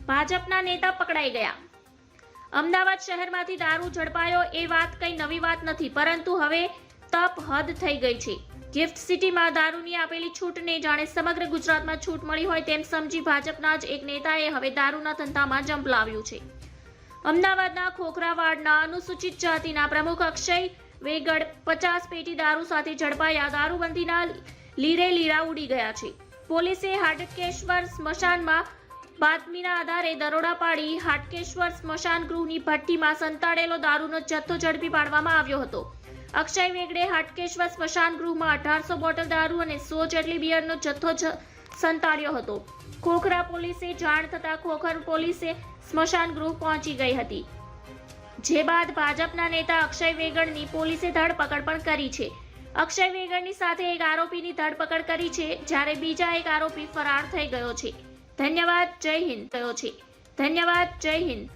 ભાજપના નેતા પકડાઈ ગયા। અમદાવાદ શહેરમાંથી દારૂ ઝડપાયો એ વાત કઈ નવી વાત નથી, પરંતુ હવે તપ હદ થઈ ગઈ છે। ગિફ્ટ સિટીમાં દારૂની આપેલી છૂટને જાણે સમગ્ર ગુજરાતમાં છૂટ મળી હોય તેમ સમજી ભાજપના જ એક નેતાએ હવે દારૂના ધંધામાં ઝંપલાવ્યું છે। અમદાવાદના ખોખરા વાડના અનુસૂચિત જાતિના પ્રમુખ અક્ષય વેગડ 50 પેટી દારૂ સાથે ઝડપાયા। દારૂબંધીના લીરે લીરા ઉડી ગયા છે। પોલીસે હાટકેશ્વર સ્મશાનમાં બાતમીના આધારે દરોડા પાડી હાટકેશ્વર સ્મશાન ગૃહની ભઠ્ઠીમાં સંતાડેલો દારૂનો જથ્થો ઝડપી પાડવામાં આવ્યો હતો। અક્ષય વેગડે હાટકેશ્વર સ્મશાન ગૃહમાં 1800 બોટલ દારૂ અને 100 જેટલી બિયરનો જથ્થો સંતાડ્યો હતો। ખોખરા પોલીસે જાણ થતાં ખોખર પોલીસે સ્મશાન ગૃહ પહોંચી ગઈ હતી, જે બાદ ભાજપના નેતા અક્ષય વેગડની પોલીસે ધરપકડ પણ કરી છે। અક્ષય વેગડની સાથે એક આરોપીની ધરપકડ કરી છે, જ્યારે બીજા એક આરોપી ફરાર થઈ ગયો છે। ધન્યવાદ, જય હિન્દ થયો છે। ધન્યવાદ, જય હિન્દ।